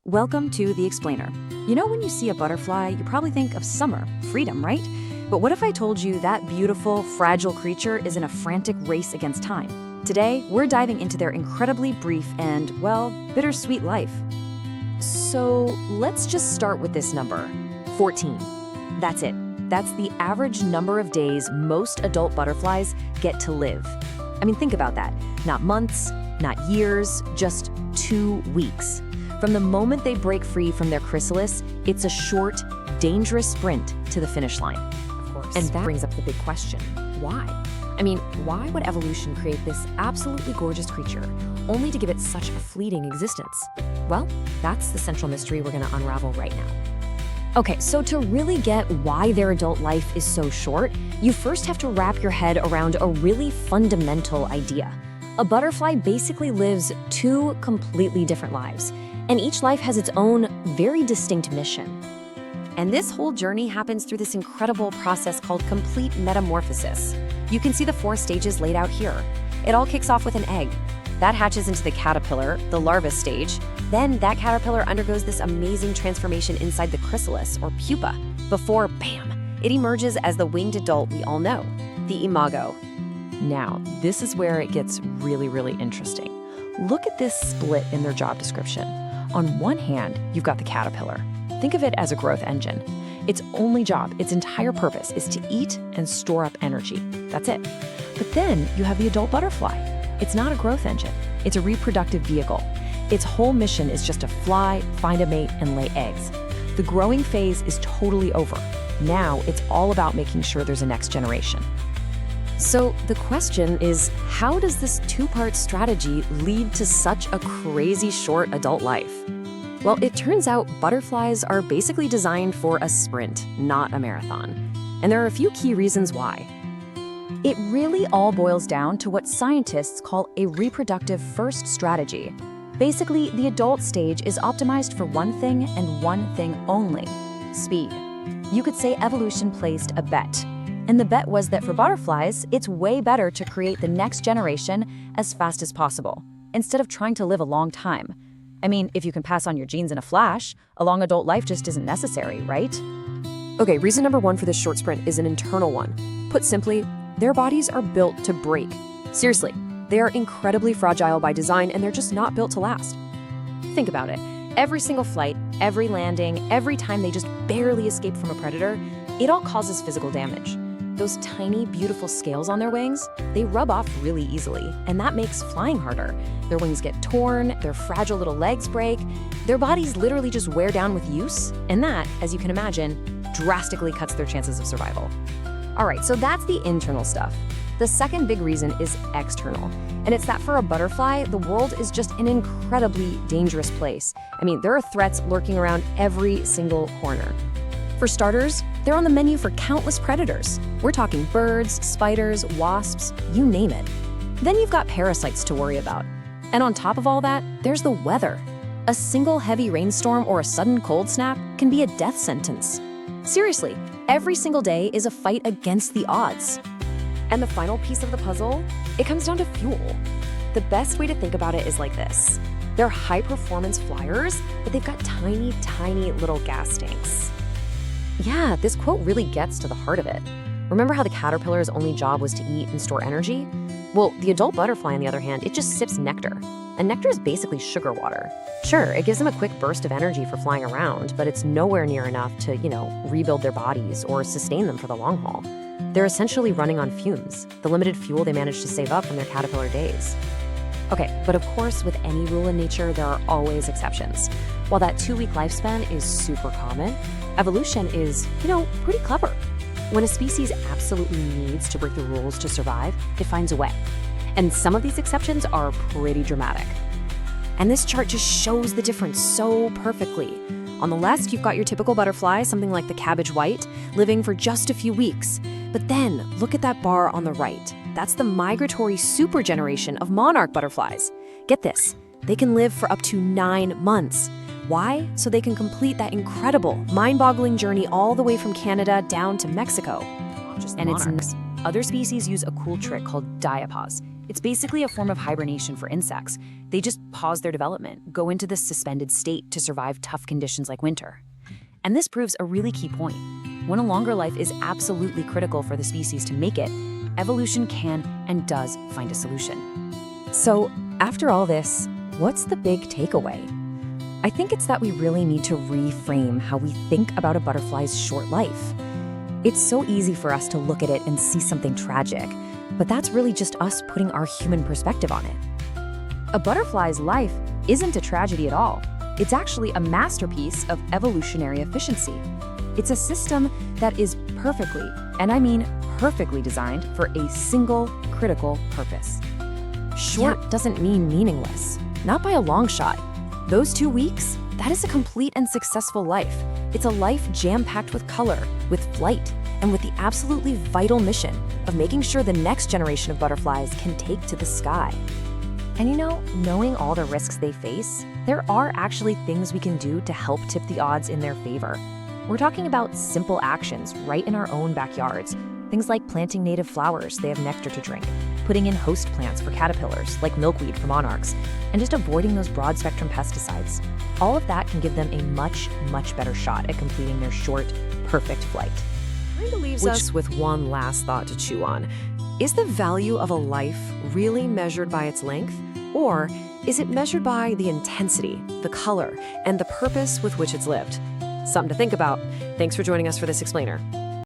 Welcome to The Explainer. You know, when you see a butterfly, you probably think of summer, freedom, right? But what if I told you that beautiful, fragile creature is in a frantic race against time? Today, we're diving into their incredibly brief and, well, bittersweet life. So let's just start with this number, 14. That's it. That's the average number of days most adult butterflies get to live. I mean, think about that. Not months, not years, just 2 weeks. From the moment they break free from their chrysalis, it's a short, dangerous sprint to the finish line. Of course. And that brings up the big question, why? I mean, why would evolution create this absolutely gorgeous creature, only to give it such a fleeting existence? Well, that's the central mystery we're gonna unravel right now. Okay, so to really get why their adult life is so short, you first have to wrap your head around a really fundamental idea. A butterfly basically lives 2 completely different lives, and each life has its own, very distinct mission. And this whole journey happens through this incredible process called complete metamorphosis. You can see the 4 stages laid out here. It all kicks off with an egg. That hatches into the caterpillar, the larva stage. Then that caterpillar undergoes this amazing transformation inside the chrysalis, or pupa, before, bam, it emerges as the winged adult we all know, the imago. Now, this is where it gets really, really interesting. Look at this split in their job description. On one hand, you've got the caterpillar. Think of it as a growth engine. Its only job, its entire purpose, is to eat and store up energy. That's it. But then you have the adult butterfly. It's not a growth engine. It's a reproductive vehicle. Its whole mission is just to fly, find a mate, and lay eggs. The growing phase is totally over. Now it's all about making sure there's a next generation. So the question is, how does this 2-part strategy lead to such a crazy short adult life? Well, it turns out butterflies are basically designed for a sprint, not a marathon. And there are a few key reasons why. It really all boils down to what scientists call a reproductive first strategy. Basically, the adult stage is optimized for one thing and one thing only: speed. You could say evolution placed a bet. And the bet was that for butterflies, it's way better to create the next generation as fast as possible, instead of trying to live a long time. I mean, if you can pass on your genes in a flash, a long adult life just isn't necessary, right? Okay, reason number 1 for this short sprint is an internal one. Put simply, their bodies are built to break. Seriously, they are incredibly fragile by design, and they're just not built to last. Think about it. Every single flight, every landing, every time they just barely escape from a predator, it all causes physical damage. Those tiny, beautiful scales on their wings, they rub off really easily, and that makes flying harder. Their wings get torn, their fragile little legs break, their bodies literally just wear down with use, and that, as you can imagine, drastically cuts their chances of survival. All right, so that's the internal stuff. The second big reason is external, and it's that for a butterfly, the world is just an incredibly dangerous place. I mean, there are threats lurking around every single corner. For starters, they're on the menu for countless predators. We're talking birds, spiders, wasps, you name it. Then you've got parasites to worry about. And on top of all that, there's the weather. A single heavy rainstorm or a sudden cold snap can be a death sentence. Seriously, every single day is a fight against the odds. And the final piece of the puzzle, it comes down to fuel. The best way to think about it is like this. They're high-performance flyers, but they've got tiny, tiny little gas tanks. Yeah, this quote really gets to the heart of it. Remember how the caterpillar's only job was to eat and store energy? Well, the adult butterfly, on the other hand, it just sips nectar. And nectar is basically sugar water. Sure, it gives them a quick burst of energy for flying around, but it's nowhere near enough to, rebuild their bodies or sustain them for the long haul. They're essentially running on fumes, the limited fuel they managed to save up from their caterpillar days. Okay, but of course, with any rule in nature, there are always exceptions. While that 2-week lifespan is super common, evolution is, pretty clever. When a species absolutely needs to break the rules to survive, it finds a way. And some of these exceptions are pretty dramatic. And this chart just shows the difference so perfectly. On the left, you've got your typical butterfly, something like the cabbage white, living for just a few weeks. But then, look at that bar on the right. That's the migratory supergeneration of monarch butterflies. Get this, they can live for up to 9 months. Why? So they can complete that incredible, mind-boggling journey all the way from Canada down to Mexico. And it's other species use a cool trick called diapause. It's basically a form of hibernation for insects. They just pause their development, go into this suspended state to survive tough conditions like winter. And this proves a really key point. When a longer life is absolutely critical for the species to make it, evolution can and does find a solution. So, after all this, what's the big takeaway? I think it's that we really need to reframe how we think about a butterfly's short life. It's so easy for us to look at it and see something tragic, but that's really just us putting our human perspective on it. A butterfly's life isn't a tragedy at all. It's actually a masterpiece of evolutionary efficiency. It's a system that is perfectly, and I mean perfectly designed for a single critical purpose. Short doesn't mean meaningless, not by a long shot. Those 2 weeks, that is a complete and successful life. It's a life jam-packed with color, with flight, and with the absolutely vital mission of making sure the next generation of butterflies can take to the sky. And knowing all the risks they face, there are actually things we can do to help tip the odds in their favor. We're talking about simple actions right in our own backyards. Things like planting native flowers they have nectar to drink, putting in host plants for caterpillars like milkweed for monarchs, and just avoiding those broad-spectrum pesticides. All of that can give them a much, much better shot at completing their short, perfect flight. Kind of leaves us with one last thought to chew on. Is the value of a life really measured by its length? Or is it measured by the intensity, the color, and the purpose with which it's lived? Something to think about. Thanks for joining us for this explainer.